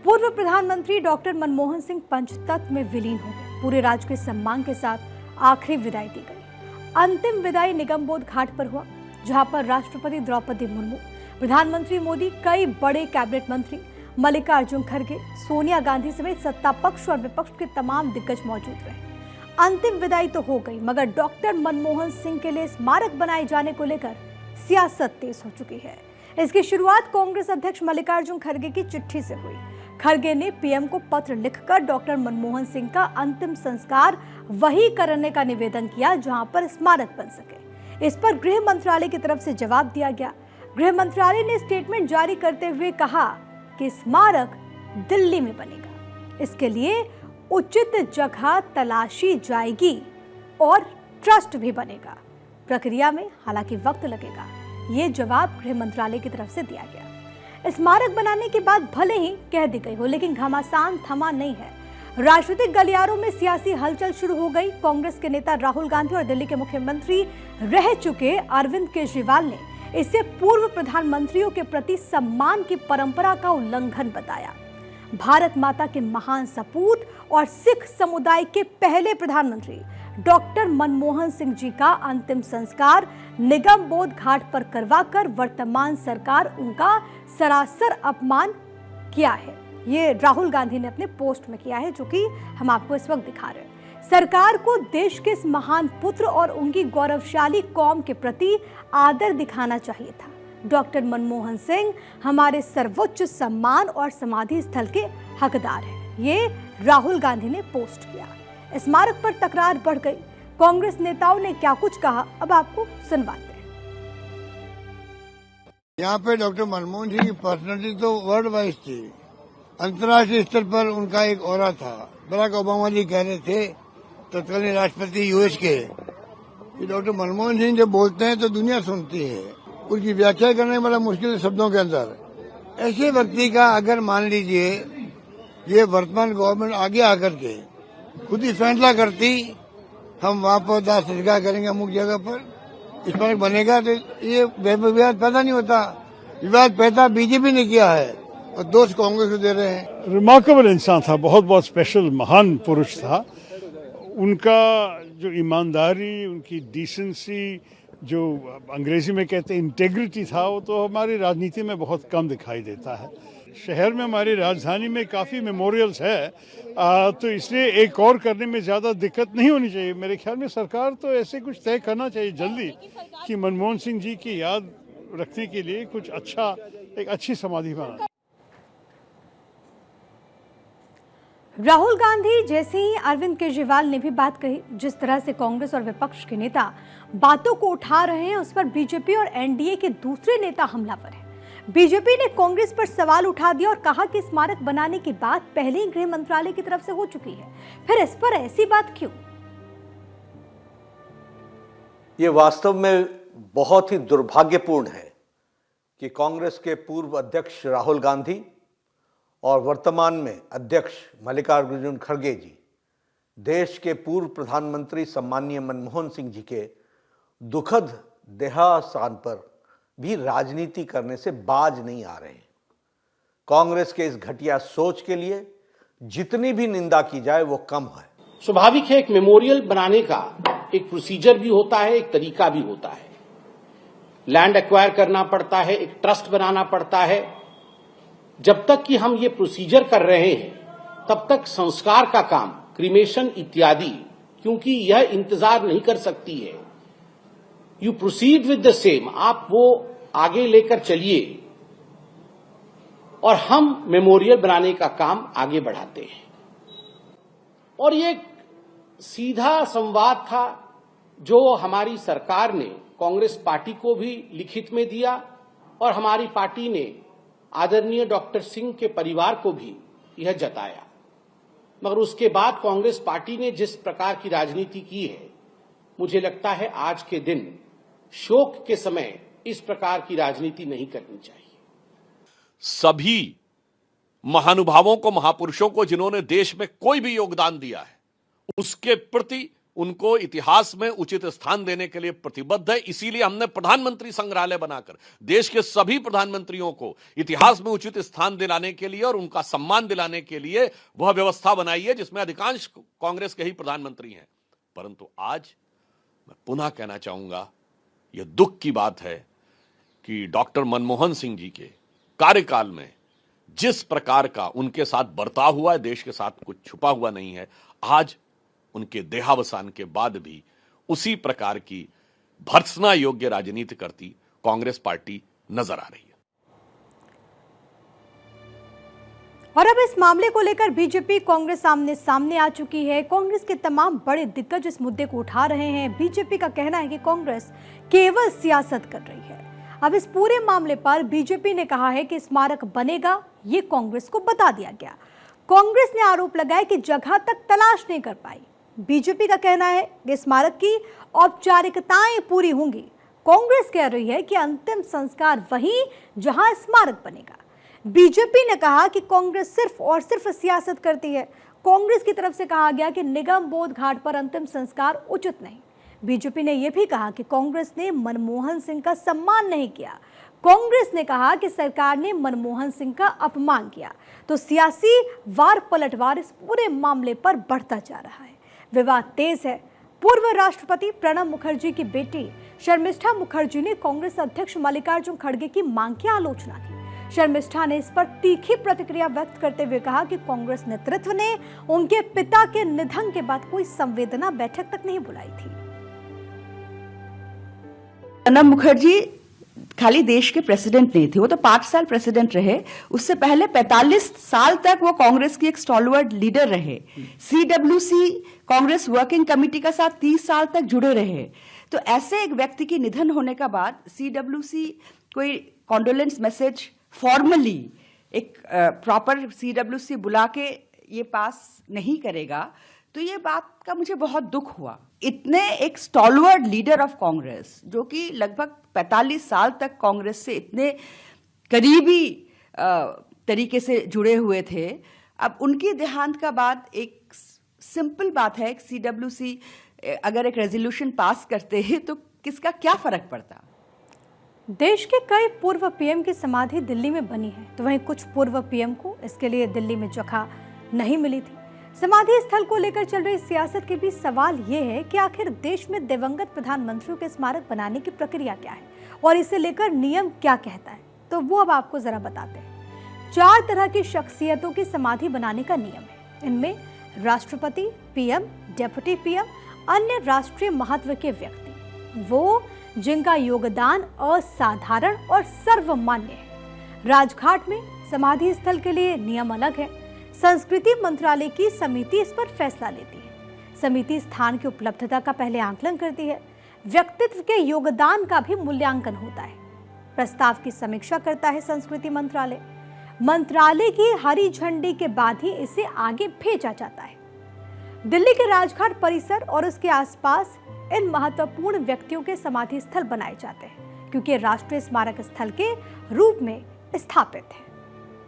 पूर्व प्रधानमंत्री डॉक्टर मनमोहन सिंह पंचतत्व में विलीन हो गए। पूरे राजकीय सम्मान के साथ आखिरी विदाई दी गई। अंतिम विदाई निगमबोध घाट पर हुआ, जहां पर राष्ट्रपति द्रौपदी मुर्मू, प्रधानमंत्री मोदी, कई बड़े कैबिनेट मंत्री, मल्लिकार्जुन खड़गे, सोनिया गांधी समेत सत्ता पक्ष और विपक्ष के तमाम दिग्गज मौजूद रहे। अंतिम विदाई तो हो गई, मगर डॉक्टर मनमोहन सिंह के लिए स्मारक बनाए जाने को लेकर सियासत तेज हो चुकी है। इसकी शुरुआत कांग्रेस अध्यक्ष मल्लिकार्जुन खड़गे की चिट्ठी से हुई। खड़गे ने पीएम को पत्र लिखकर डॉक्टर मनमोहन सिंह का अंतिम संस्कार वही करने का निवेदन किया जहां पर स्मारक बन सके। इस पर गृह मंत्रालय की तरफ से जवाब दिया गया। गृह मंत्रालय ने स्टेटमेंट जारी करते हुए कहा कि स्मारक दिल्ली में बनेगा। इसके लिए उचित जगह तलाशी जाएगी और ट्रस्ट भी बनेगा। प्रक्रिया में हालांकि वक्त लगेगा, ये जवाब गृह मंत्रालय की तरफ से दिया गया। स्मारक बनाने के बाद भले ही कह दी गई हो, लेकिन घमासान थमा नहीं है। राजनीतिक गलियारों में सियासी हलचल शुरू हो गई। कांग्रेस के नेता राहुल गांधी और दिल्ली के मुख्यमंत्री रह चुके अरविंद केजरीवाल ने इसे पूर्व प्रधानमंत्रियों के प्रति सम्मान की परंपरा का उल्लंघन बताया। भारत माता के महान सपूत और सिख समुदाय के पहले प्रधानमंत्री डॉक्टर मनमोहन सिंह जी का अंतिम संस्कार निगमबोध घाट पर करवाकर वर्तमान सरकार उनका सरासर अपमान किया है। ये राहुल गांधी ने अपने पोस्ट में किया है, जो कि हम आपको इस वक्त दिखा रहे हैं। सरकार को देश के इस महान पुत्र और उनकी गौरवशाली कौम के प्रति आदर दिखाना चाहिए था। डॉक्टर मनमोहन सिंह हमारे सर्वोच्च सम्मान और समाधि स्थल के हकदार हैं। ये राहुल गांधी ने पोस्ट किया। स्मारक पर तकरार बढ़ गई। कांग्रेस नेताओं ने क्या कुछ कहा, अब आपको सुनवाते हैं। यहाँ पे डॉक्टर मनमोहन सिंह की पर्सनैलिटी तो वर्ल्ड वाइज थी, अंतर्राष्ट्रीय स्तर पर उनका एक ऑरा था। बराक ओबामा जी कह रहे थे, तत्कालीन राष्ट्रपति यूएस के, कि डॉक्टर मनमोहन सिंह जब बोलते हैं तो दुनिया सुनती है। उनकी व्याख्या करने बड़ा मुश्किल शब्दों के अंदर। ऐसे व्यक्ति का अगर मान लीजिए ये वर्तमान गवर्नमेंट आगे आकर के खुद ही फैसला करती, हम वहाँ पर दाह संस्कार करेंगे अमुक जगह पर, स्मारक बनेगा, तो ये विवाद पैदा नहीं होता। विवाद पैदा बीजेपी ने किया है और दोष कांग्रेस को दे रहे हैं। रिमार्केबल इंसान था, बहुत बहुत स्पेशल महान पुरुष था। उनका जो ईमानदारी, उनकी डिसेंसी, जो अंग्रेजी में कहते हैं इंटेग्रिटी था, वो तो हमारी राजनीति में बहुत कम दिखाई देता है। शहर में, हमारी राजधानी में काफ़ी मेमोरियल्स है, तो इसलिए एक और करने में ज़्यादा दिक्कत नहीं होनी चाहिए। मेरे ख्याल में सरकार तो ऐसे कुछ तय करना चाहिए जल्दी कि मनमोहन सिंह जी की याद रखने के लिए कुछ अच्छा, एक अच्छी समाधि बना। राहुल गांधी जैसे ही अरविंद केजरीवाल ने भी बात कही। जिस तरह से कांग्रेस और विपक्ष के नेता बातों को उठा रहे हैं, उस पर बीजेपी और एनडीए के दूसरे नेता हमलावर हैं। बीजेपी ने कांग्रेस पर सवाल उठा दिया और कहा कि स्मारक बनाने की बात पहले ही गृह मंत्रालय की तरफ से हो चुकी है, फिर इस पर ऐसी बात क्यों? ये वास्तव में बहुत ही दुर्भाग्यपूर्ण है कि कांग्रेस के पूर्व अध्यक्ष राहुल गांधी और वर्तमान में अध्यक्ष मल्लिकार्जुन खड़गे जी देश के पूर्व प्रधानमंत्री सम्मानीय मनमोहन सिंह जी के दुखद देहावसान पर भी राजनीति करने से बाज नहीं आ रहे। कांग्रेस के इस घटिया सोच के लिए जितनी भी निंदा की जाए वो कम है। स्वाभाविक है, एक मेमोरियल बनाने का एक प्रोसीजर भी होता है, एक तरीका भी होता है। लैंड एक्वायर करना पड़ता है, एक ट्रस्ट बनाना पड़ता है। जब तक कि हम ये प्रोसीजर कर रहे हैं, तब तक संस्कार का काम, क्रीमेशन इत्यादि, क्योंकि यह इंतजार नहीं कर सकती है। You proceed with the same, आप वो आगे लेकर चलिए और हम मेमोरियल बनाने का काम आगे बढ़ाते हैं। और ये सीधा संवाद था जो हमारी सरकार ने कांग्रेस पार्टी को भी लिखित में दिया और हमारी पार्टी ने आदरणीय डॉक्टर सिंह के परिवार को भी यह जताया। मगर उसके बाद कांग्रेस पार्टी ने जिस प्रकार की राजनीति की है, मुझे लगता है आज के दिन शोक के समय इस प्रकार की राजनीति नहीं करनी चाहिए। सभी महानुभावों को, महापुरुषों को, जिन्होंने देश में कोई भी योगदान दिया है, उसके प्रति उनको इतिहास में उचित स्थान देने के लिए प्रतिबद्ध है। इसीलिए हमने प्रधानमंत्री संग्रहालय बनाकर देश के सभी प्रधानमंत्रियों को इतिहास में उचित स्थान दिलाने के लिए और उनका सम्मान दिलाने के लिए वह व्यवस्था बनाई है, जिसमें अधिकांश कांग्रेस के ही प्रधानमंत्री हैं। परंतु आज मैं पुनः कहना चाहूंगा, यह दुख की बात है कि डॉक्टर मनमोहन सिंह जी के कार्यकाल में जिस प्रकार का उनके साथ बर्ताव हुआ है, देश के साथ कुछ छुपा हुआ नहीं है। आज उनके देहावसान के बाद भी उसी प्रकार की भर्त्सना योग्य राजनीति करती कांग्रेस पार्टी नजर आ रही है। और अब इस मामले को लेकर बीजेपी कांग्रेस आमने सामने आ चुकी है। कांग्रेस के तमाम बड़े दिग्गज इस मुद्दे को उठा रहे हैं। बीजेपी का कहना है कि कांग्रेस केवल सियासत कर रही है। अब इस पूरे मामले पर बीजेपी ने कहा है कि स्मारक बनेगा, ये कांग्रेस को बता दिया गया। कांग्रेस ने आरोप लगाया कि जगह तक तलाश नहीं कर पाई। बीजेपी का कहना है कि स्मारक की औपचारिकताएं पूरी होंगी। कांग्रेस कह रही है कि अंतिम संस्कार वहीं जहां स्मारक बनेगा। बीजेपी ने कहा कि कांग्रेस सिर्फ और सिर्फ सियासत करती है। कांग्रेस की तरफ से कहा गया कि निगम बोध घाट पर अंतिम संस्कार उचित नहीं। बीजेपी ने यह भी कहा कि कांग्रेस ने मनमोहन सिंह का सम्मान नहीं किया। कांग्रेस ने कहा कि सरकार ने मनमोहन सिंह का अपमान किया। तो सियासी वार पलटवार इस पूरे मामले पर बढ़ता जा रहा है। विवाद तेज है। पूर्व राष्ट्रपति प्रणब मुखर्जी की बेटी शर्मिष्ठा मुखर्जी ने कांग्रेस अध्यक्ष मल्लिकार्जुन खड़गे की मांग की आलोचना की। शर्मिष्ठा ने इस पर तीखी प्रतिक्रिया व्यक्त करते हुए कहा कि कांग्रेस नेतृत्व ने उनके पिता के निधन के बाद कोई संवेदना बैठक तक नहीं बुलाई थी। प्रणब मुखर्जी खाली देश के प्रेसिडेंट नहीं थे, वो तो 5 साल प्रेसिडेंट रहे। उससे पहले 45 साल तक वो कांग्रेस की एक स्टॉलवर्ड लीडर रहे। सीडब्ल्यूसी कांग्रेस वर्किंग कमेटी का साथ 30 साल तक जुड़े रहे। तो ऐसे एक व्यक्ति की निधन होने का बाद सीडब्ल्यूसी कोई कॉन्डोलेंस मैसेज फॉर्मली एक प्रॉपर सीडब्ल्यूसी बुला के ये पास नहीं करेगा, तो ये बात का मुझे बहुत दुख हुआ। इतने एक स्टॉलवर्ड लीडर ऑफ कांग्रेस जो कि लगभग 45 साल तक कांग्रेस से इतने करीबी तरीके से जुड़े हुए थे, अब उनकी देहांत का बाद एक सिंपल बात है, सीडब्ल्यूसी अगर एक रेजोल्यूशन पास करते हैं तो किसका क्या फर्क पड़ता। देश के कई पूर्व पीएम की समाधि दिल्ली में बनी है, तो वहीं कुछ पूर्व पीएम को इसके लिए दिल्ली में जगह नहीं मिली थी। समाधि स्थल को लेकर चल रही सियासत के बीच सवाल ये है कि आखिर देश में दिवंगत प्रधानमंत्रियों के स्मारक बनाने की प्रक्रिया क्या है और इसे लेकर नियम क्या कहता है, तो वो अब आपको जरा बताते हैं। 4 तरह की शख्सियतों की समाधि बनाने का नियम है। इनमें राष्ट्रपति, पीएम, डिप्टी पीएम, अन्य राष्ट्रीय महत्व के व्यक्ति, वो जिनका योगदान असाधारण और सर्वमान्य है। राजघाट में समाधि स्थल के लिए नियम अलग है। संस्कृति मंत्रालय की समिति इस पर फैसला लेती है। समिति स्थान की उपलब्धता का पहले आकलन करती है। व्यक्तित्व के योगदान का भी मूल्यांकन होता है। प्रस्ताव की समीक्षा करता है संस्कृति मंत्रालय। मंत्रालय की हरी झंडी के बाद ही इसे आगे भेजा जाता है। दिल्ली के राजघाट परिसर और उसके आसपास इन महत्वपूर्ण व्यक्तियों के समाधि स्थल बनाए जाते हैं, क्योंकि राष्ट्रीय स्मारक स्थल के रूप में स्थापित है।